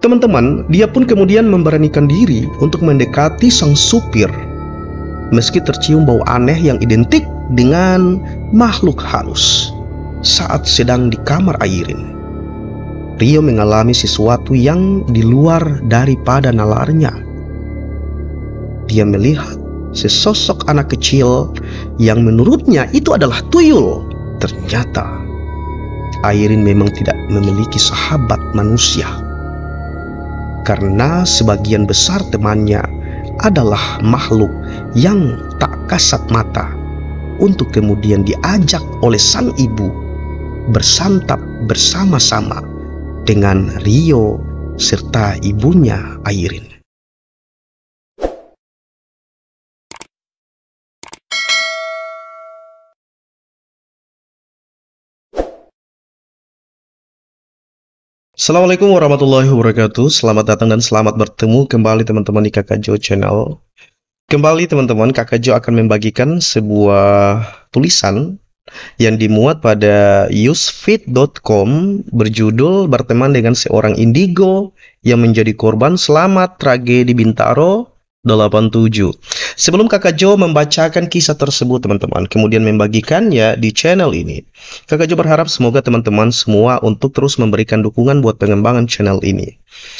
Teman-teman, dia pun kemudian memberanikan diri untuk mendekati sang supir, meski tercium bau aneh yang identik dengan makhluk halus. Saat sedang di kamar Airin, Rio mengalami sesuatu yang di luar daripada nalarnya. Dia melihat sesosok anak kecil yang menurutnya itu adalah tuyul. Ternyata Airin memang tidak memiliki sahabat manusia, karena sebagian besar temannya adalah makhluk yang tak kasat mata, untuk kemudian diajak oleh sang ibu bersantap bersama-sama dengan Rio serta ibunya Airin. Assalamualaikum warahmatullahi wabarakatuh. Selamat datang dan selamat bertemu kembali teman-teman di Kakak Jo Channel. Kembali teman-teman, Kakak Jo akan membagikan sebuah tulisan yang dimuat pada usefeed.com berjudul "Berteman dengan seorang indigo yang menjadi korban selamat tragedi Bintaro 87". Sebelum Kakak Jo membacakan kisah tersebut teman-teman, kemudian membagikannya di channel ini, Kakak Jo berharap semoga teman-teman semua untuk terus memberikan dukungan buat pengembangan channel ini.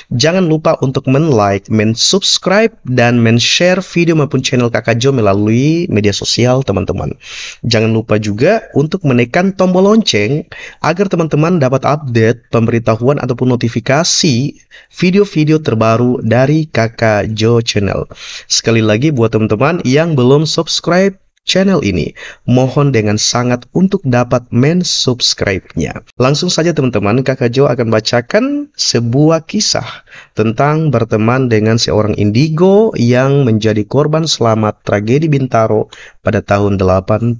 Jangan lupa untuk men-like, men-subscribe, dan men-share video maupun channel Kakak Jo melalui media sosial teman-teman. Jangan lupa juga untuk menekan tombol lonceng agar teman-teman dapat update, pemberitahuan ataupun notifikasi video-video terbaru dari Kakak Jo Channel. Sekali lagi buat teman-teman yang belum subscribe channel ini, mohon dengan sangat untuk dapat men-subscribe-nya. Langsung saja teman-teman, Kakak Jo akan bacakan sebuah kisah tentang berteman dengan seorang indigo yang menjadi korban selamat tragedi Bintaro pada tahun 87.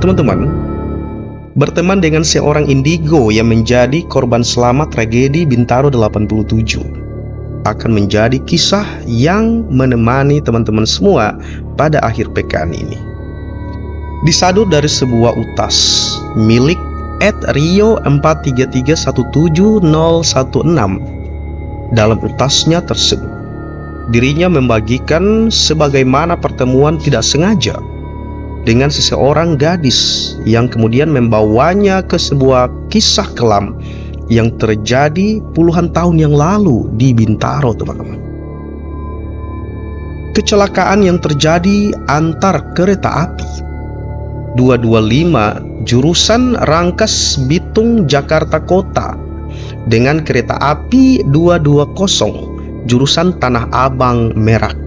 Teman-teman, berteman dengan seorang indigo yang menjadi korban selamat tragedi Bintaro 87 akan menjadi kisah yang menemani teman-teman semua pada akhir pekan ini. Disadur dari sebuah utas milik @Rio43317016. Dalam utasnya tersebut, dirinya membagikan sebagaimana pertemuan tidak sengaja dengan seseorang gadis yang kemudian membawanya ke sebuah kisah kelam yang terjadi puluhan tahun yang lalu di Bintaro teman-teman. Kecelakaan yang terjadi antar kereta api 225 jurusan Rangkas Bitung Jakarta Kota dengan kereta api 220 jurusan Tanah Abang Merak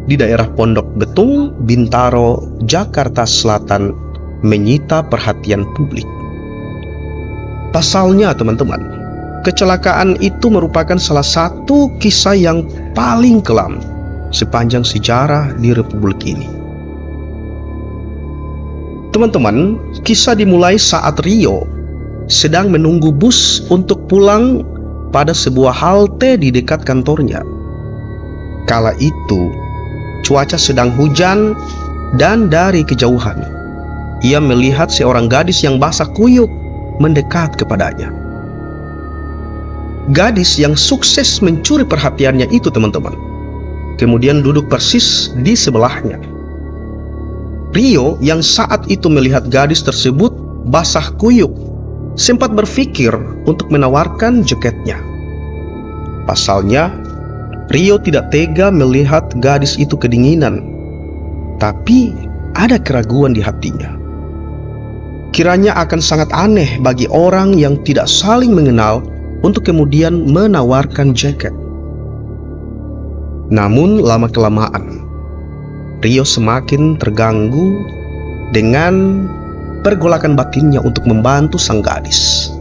di daerah Pondok Betung, Bintaro, Jakarta Selatan menyita perhatian publik. Pasalnya teman-teman, kecelakaan itu merupakan salah satu kisah yang paling kelam sepanjang sejarah di Republik ini. Teman-teman, kisah dimulai saat Rio sedang menunggu bus untuk pulang pada sebuah halte di dekat kantornya. Kala itu cuaca sedang hujan dan dari kejauhan ia melihat seorang gadis yang basah kuyup mendekat kepadanya. Gadis yang sukses mencuri perhatiannya itu teman-teman kemudian duduk persis di sebelahnya. Rio yang saat itu melihat gadis tersebut basah kuyup sempat berpikir untuk menawarkan jaketnya. Pasalnya Rio tidak tega melihat gadis itu kedinginan, tapi ada keraguan di hatinya. Kiranya akan sangat aneh bagi orang yang tidak saling mengenal untuk kemudian menawarkan jaket. Namun lama-kelamaan, Rio semakin terganggu dengan pergolakan batinnya untuk membantu sang gadis.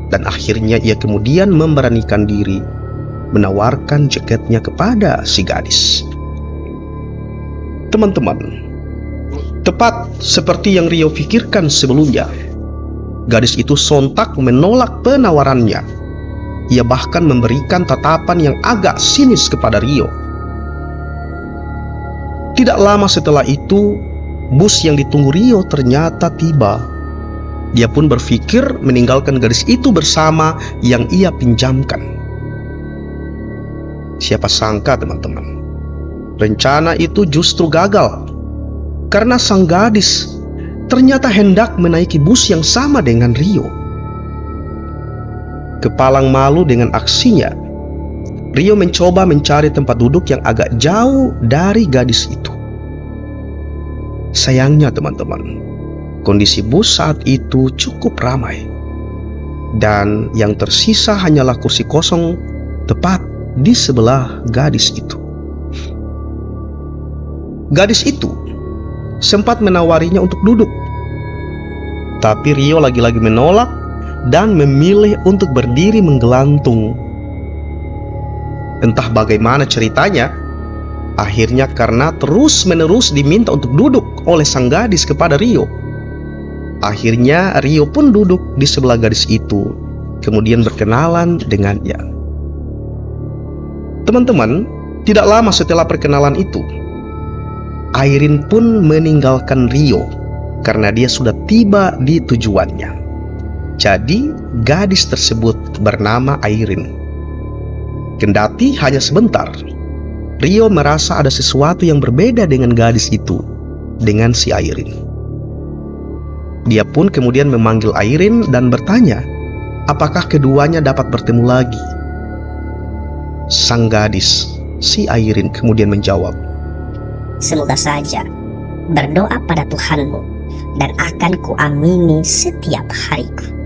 Dan akhirnya ia kemudian memberanikan diri menawarkan jaketnya kepada si gadis. Teman-teman, tepat seperti yang Rio pikirkan sebelumnya, gadis itu sontak menolak penawarannya. Ia bahkan memberikan tatapan yang agak sinis kepada Rio. Tidak lama setelah itu, bus yang ditunggu Rio ternyata tiba. Dia pun berpikir meninggalkan gadis itu bersama yang ia pinjamkan. Siapa sangka, teman-teman, rencana itu justru gagal karena sang gadis ternyata hendak menaiki bus yang sama dengan Rio. Kepalang malu dengan aksinya, Rio mencoba mencari tempat duduk yang agak jauh dari gadis itu. Sayangnya, teman-teman, kondisi bus saat itu cukup ramai, dan yang tersisa hanyalah kursi kosong tepat di sebelah gadis itu. Gadis itu sempat menawarinya untuk duduk, tapi Rio lagi-lagi menolak dan memilih untuk berdiri menggelantung. Entah bagaimana ceritanya, akhirnya karena terus-menerus diminta untuk duduk oleh sang gadis kepada Rio, akhirnya Rio pun duduk di sebelah gadis itu, kemudian berkenalan dengannya. Teman-teman, tidak lama setelah perkenalan itu, Airin pun meninggalkan Rio karena dia sudah tiba di tujuannya. Jadi, gadis tersebut bernama Airin. Kendati hanya sebentar, Rio merasa ada sesuatu yang berbeda dengan gadis itu, dengan si Airin. Dia pun kemudian memanggil Airin dan bertanya, apakah keduanya dapat bertemu lagi. Sang gadis, si Airin, kemudian menjawab, "Semoga saja. Berdoa pada Tuhanmu dan akan kuamini setiap hariku."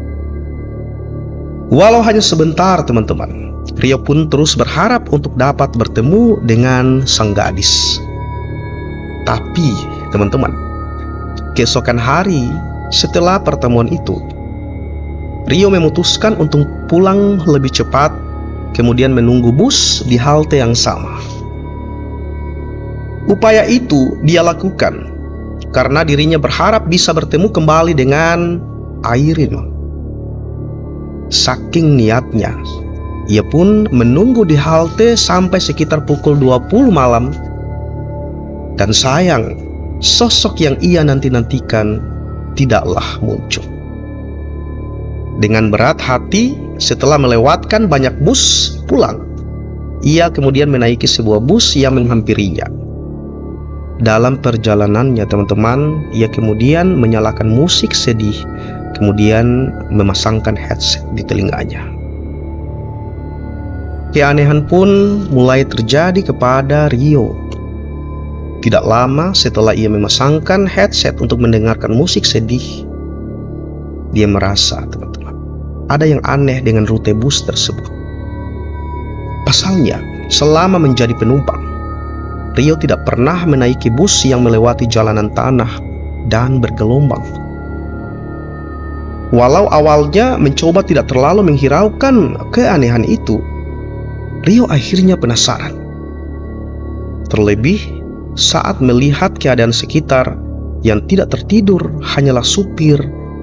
Walau hanya sebentar, teman-teman, Rio pun terus berharap untuk dapat bertemu dengan sang gadis. Tapi, teman-teman, keesokan hari setelah pertemuan itu, Rio memutuskan untuk pulang lebih cepat, kemudian menunggu bus di halte yang sama. Upaya itu dia lakukan karena dirinya berharap bisa bertemu kembali dengan Airin. Saking niatnya, ia pun menunggu di halte sampai sekitar pukul 20 malam. Dan sayang, sosok yang ia nanti-nantikan tidaklah muncul. Dengan berat hati, setelah melewatkan banyak bus pulang, ia kemudian menaiki sebuah bus yang menghampirinya. Dalam perjalanannya, teman-teman, ia kemudian menyalakan musik sedih, kemudian memasangkan headset di telinganya. Keanehan pun mulai terjadi kepada Rio. Tidak lama setelah ia memasangkan headset untuk mendengarkan musik sedih, dia merasa, teman-teman, ada yang aneh dengan rute bus tersebut. Pasalnya, selama menjadi penumpang, Rio tidak pernah menaiki bus yang melewati jalanan tanah dan bergelombang. Walau awalnya mencoba tidak terlalu menghiraukan keanehan itu, Rio akhirnya penasaran. Terlebih saat melihat keadaan sekitar yang tidak tertidur hanyalah supir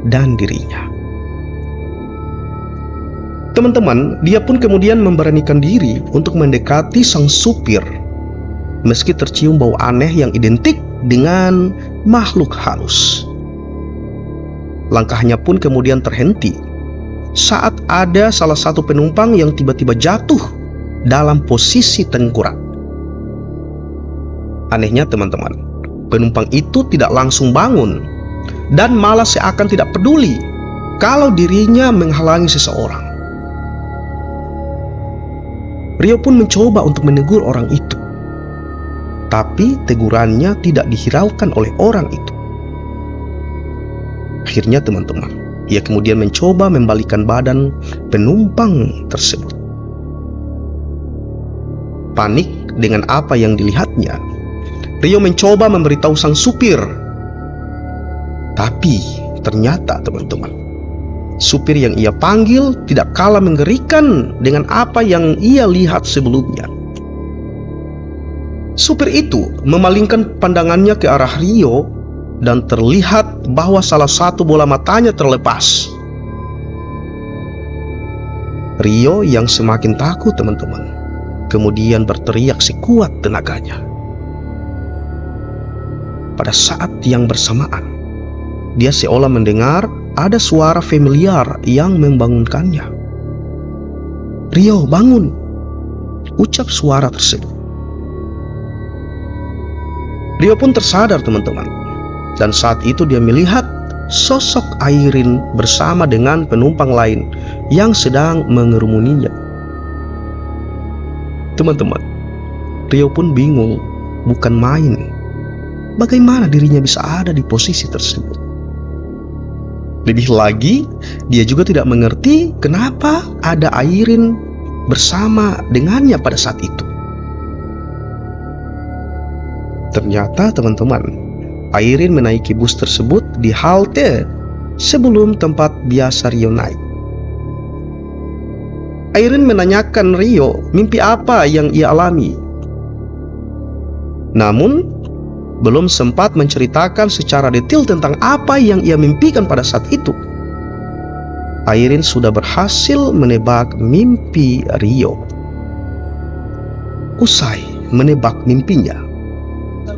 dan dirinya. Teman-teman, dia pun kemudian memberanikan diri untuk mendekati sang supir, meski tercium bau aneh yang identik dengan makhluk halus. Langkahnya pun kemudian terhenti saat ada salah satu penumpang yang tiba-tiba jatuh dalam posisi tengkurap. Anehnya, teman-teman, penumpang itu tidak langsung bangun dan malah seakan tidak peduli kalau dirinya menghalangi seseorang. Rio pun mencoba untuk menegur orang itu, tapi tegurannya tidak dihiraukan oleh orang itu. Akhirnya teman-teman, ia kemudian mencoba membalikkan badan penumpang tersebut. Panik dengan apa yang dilihatnya, Rio mencoba memberitahu sang supir. Tapi ternyata teman-teman, supir yang ia panggil tidak kalah mengerikan dengan apa yang ia lihat sebelumnya. Supir itu memalingkan pandangannya ke arah Rio dan terlihat bahwa salah satu bola matanya terlepas. Rio yang semakin takut teman-teman, kemudian berteriak sekuat tenaganya. Pada saat yang bersamaan, dia seolah mendengar ada suara familiar yang membangunkannya. "Rio, bangun!" ucap suara tersebut. Rio pun tersadar teman-teman, dan saat itu dia melihat sosok Airin bersama dengan penumpang lain yang sedang mengerumuninya. Teman-teman, Rio pun bingung, bukan main. Bagaimana dirinya bisa ada di posisi tersebut? Lebih lagi, dia juga tidak mengerti kenapa ada Airin bersama dengannya pada saat itu. Ternyata teman-teman, Airin menaiki bus tersebut di halte sebelum tempat biasa Rio naik. Airin menanyakan Rio mimpi apa yang ia alami. Namun, belum sempat menceritakan secara detail tentang apa yang ia mimpikan pada saat itu, Airin sudah berhasil menebak mimpi Rio. Usai menebak mimpinya,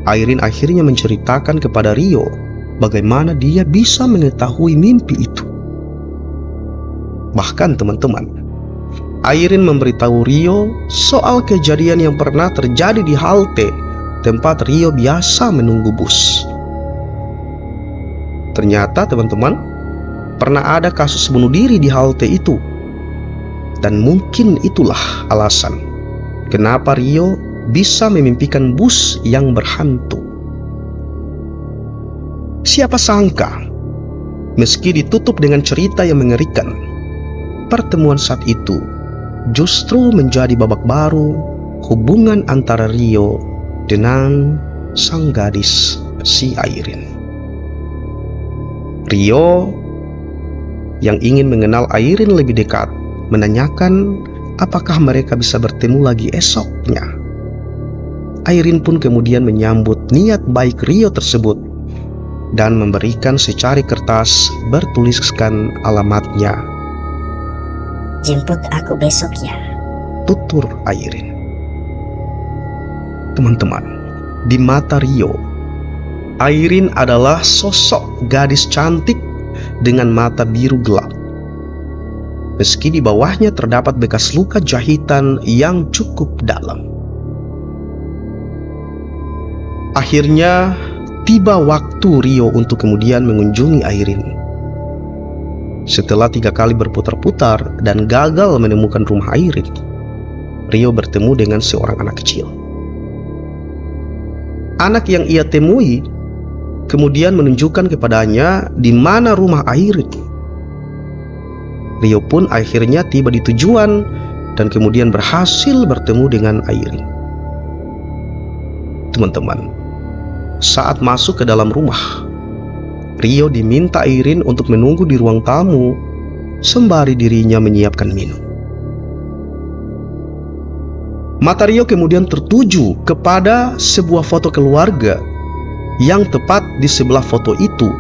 Airin akhirnya menceritakan kepada Rio bagaimana dia bisa mengetahui mimpi itu. Bahkan teman-teman, Airin memberitahu Rio soal kejadian yang pernah terjadi di halte tempat Rio biasa menunggu bus. Ternyata teman-teman, pernah ada kasus bunuh diri di halte itu. Dan mungkin itulah alasan kenapa Rio bisa memimpikan bus yang berhantu. Siapa sangka, meski ditutup dengan cerita yang mengerikan, pertemuan saat itu justru menjadi babak baru hubungan antara Rio dengan sang gadis si Airin. Rio yang ingin mengenal Airin lebih dekat menanyakan apakah mereka bisa bertemu lagi esoknya. Airin pun kemudian menyambut niat baik Rio tersebut dan memberikan secari kertas bertuliskan alamatnya. "Jemput aku besok ya," tutur Airin. Teman-teman, di mata Rio, Airin adalah sosok gadis cantik dengan mata biru gelap. Meski di bawahnya terdapat bekas luka jahitan yang cukup dalam. Akhirnya tiba waktu Rio untuk kemudian mengunjungi Airin. Setelah 3 kali berputar-putar dan gagal menemukan rumah Airin, Rio bertemu dengan seorang anak kecil. Anak yang ia temui kemudian menunjukkan kepadanya di mana rumah Airin. Rio pun akhirnya tiba di tujuan dan kemudian berhasil bertemu dengan Airin. Teman-teman, saat masuk ke dalam rumah, Rio diminta Airin untuk menunggu di ruang tamu sembari dirinya menyiapkan minum. Mata Rio kemudian tertuju kepada sebuah foto keluarga yang tepat di sebelah foto itu.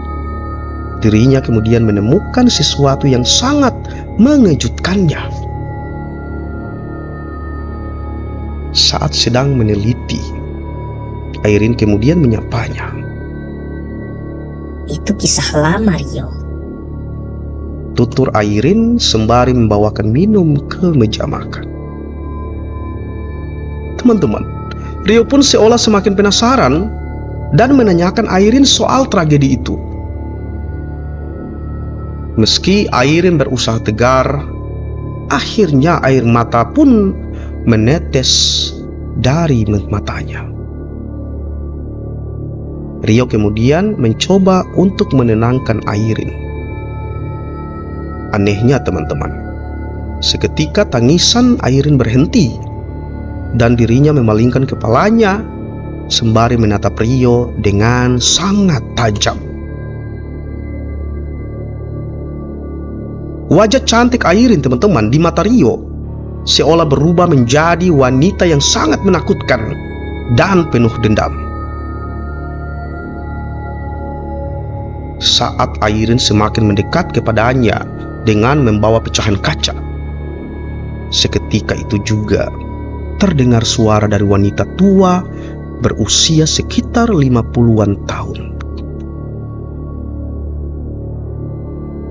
Dirinya kemudian menemukan sesuatu yang sangat mengejutkannya. Saat sedang meneliti, Airin kemudian menyapanya. "Itu kisah lama, Rio," tutur Airin sembari membawakan minum ke meja makan. Teman-teman, Rio pun seolah semakin penasaran dan menanyakan Airin soal tragedi itu. Meski Airin berusaha tegar, akhirnya air mata pun menetes dari matanya. Rio kemudian mencoba untuk menenangkan Airin. Anehnya teman-teman, seketika tangisan Airin berhenti dan dirinya memalingkan kepalanya sembari menatap Rio dengan sangat tajam. Wajah cantik Airin teman-teman di mata Rio seolah berubah menjadi wanita yang sangat menakutkan dan penuh dendam. Saat Airin semakin mendekat kepadanya dengan membawa pecahan kaca, seketika itu juga terdengar suara dari wanita tua berusia sekitar 50-an tahun.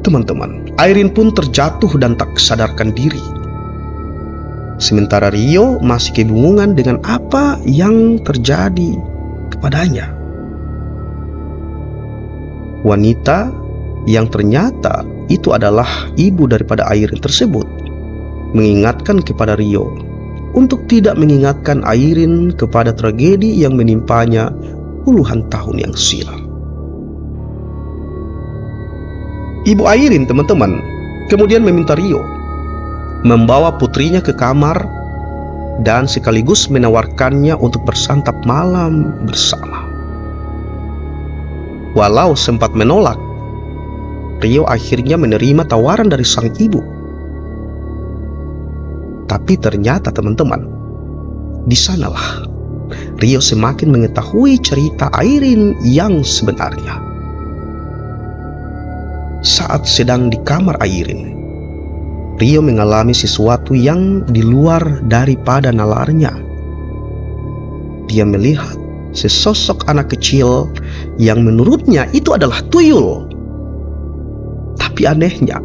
Teman-teman, Airin pun terjatuh dan tak sadarkan diri. Sementara Rio masih kebingungan dengan apa yang terjadi kepadanya. Wanita yang ternyata itu adalah ibu daripada Airin tersebut mengingatkan kepada Rio untuk tidak mengingatkan Airin kepada tragedi yang menimpanya puluhan tahun yang silam. Ibu Airin teman-teman kemudian meminta Rio membawa putrinya ke kamar dan sekaligus menawarkannya untuk bersantap malam bersama. Walau sempat menolak, Rio akhirnya menerima tawaran dari sang ibu. Tapi ternyata teman-teman, di sanalah Rio semakin mengetahui cerita Airin yang sebenarnya. Saat sedang di kamar Airin, Rio mengalami sesuatu yang di luar daripada nalarnya. Dia melihat sesosok anak kecil yang menurutnya itu adalah tuyul. Tapi anehnya,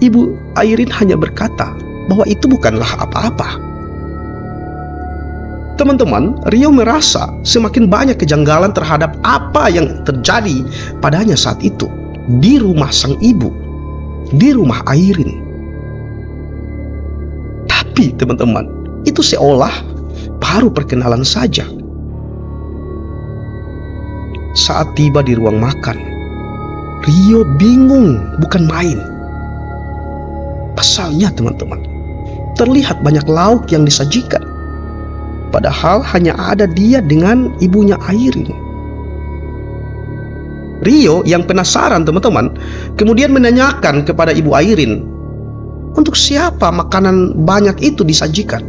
ibu Airin hanya berkata bahwa itu bukanlah apa-apa. Teman-teman, Rio merasa semakin banyak kejanggalan terhadap apa yang terjadi padanya saat itu di rumah sang ibu, di rumah Airin. Tapi teman-teman, itu seolah baru perkenalan saja. Saat tiba di ruang makan, Rio bingung bukan main. Pasalnya teman-teman, terlihat banyak lauk yang disajikan, padahal hanya ada dia dengan ibunya Airin. Rio yang penasaran teman-teman kemudian menanyakan kepada ibu Airin, untuk siapa makanan banyak itu disajikan?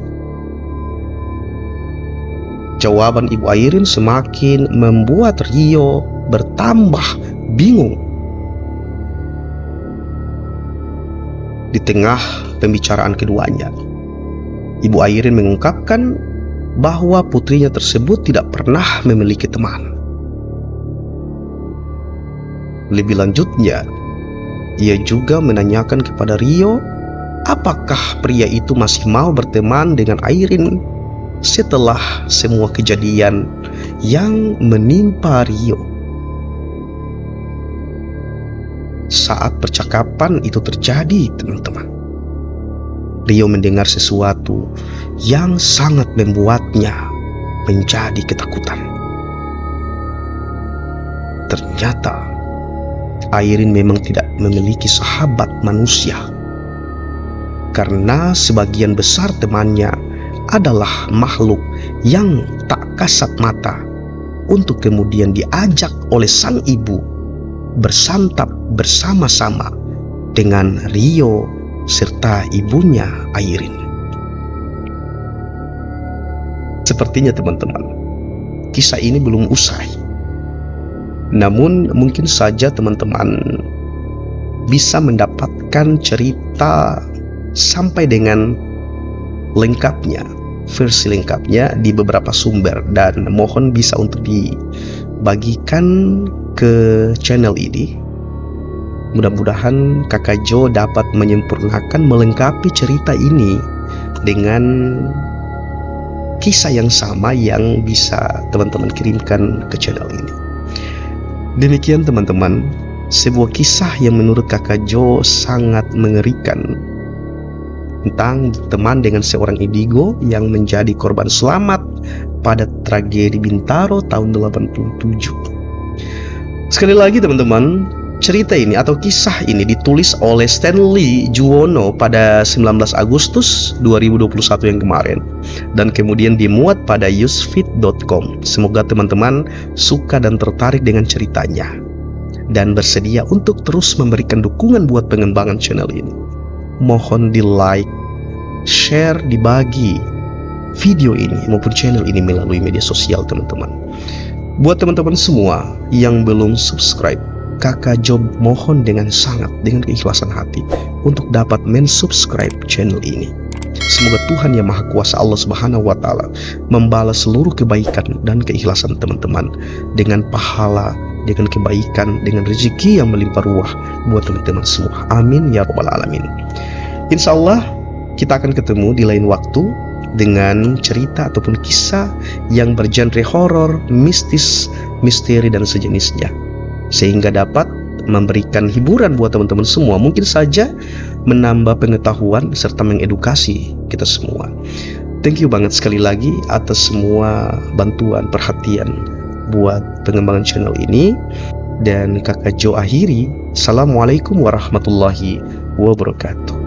Jawaban ibu Airin semakin membuat Rio bertambah bingung. Di tengah pembicaraan keduanya, ibu Airin mengungkapkan bahwa putrinya tersebut tidak pernah memiliki teman. Lebih lanjutnya, ia juga menanyakan kepada Rio apakah pria itu masih mau berteman dengan Airin setelah semua kejadian yang menimpa Rio. Saat percakapan itu terjadi teman-teman, Rio mendengar sesuatu yang sangat membuatnya menjadi ketakutan. Ternyata Airin memang tidak memiliki sahabat manusia, karena sebagian besar temannya adalah makhluk yang tak kasat mata untuk kemudian diajak oleh sang ibu bersantap bersama-sama dengan Rio serta ibunya Airin. Sepertinya teman-teman, kisah ini belum usai. Namun mungkin saja teman-teman bisa mendapatkan cerita sampai dengan lengkapnya, versi lengkapnya di beberapa sumber, dan mohon bisa untuk dibagikan ke channel ini. Mudah-mudahan Kakak Jo dapat menyempurnakan, melengkapi cerita ini dengan kisah yang sama yang bisa teman-teman kirimkan ke channel ini. Demikian teman-teman, sebuah kisah yang menurut Kakak Jo sangat mengerikan. tentang teman dengan seorang indigo yang menjadi korban selamat pada tragedi Bintaro tahun 87. Sekali lagi teman-teman, cerita ini atau kisah ini ditulis oleh Stanley Juwono pada 19 Agustus 2021 yang kemarin, dan kemudian dimuat pada usefit.com. Semoga teman-teman suka dan tertarik dengan ceritanya dan bersedia untuk terus memberikan dukungan buat pengembangan channel ini. Mohon di like, share, dibagi video ini maupun channel ini melalui media sosial teman-teman. Buat teman-teman semua yang belum subscribe, Kakak Job mohon dengan keikhlasan hati untuk dapat mensubscribe channel ini. Semoga Tuhan Yang Maha Kuasa Allah Subhanahu wa Ta'ala membalas seluruh kebaikan dan keikhlasan teman-teman dengan pahala, dengan kebaikan, dengan rezeki yang melimpah ruah buat teman-teman semua. Amin ya rabbal alamin. Insya Allah kita akan ketemu di lain waktu dengan cerita ataupun kisah yang bergenre horor, mistis, misteri dan sejenisnya, sehingga dapat memberikan hiburan buat teman-teman semua, mungkin saja menambah pengetahuan serta mengedukasi kita semua. Thank you banget sekali lagi atas semua bantuan, perhatian buat pengembangan channel ini. Dan Kakak Jo akhiri, Assalamualaikum warahmatullahi wabarakatuh.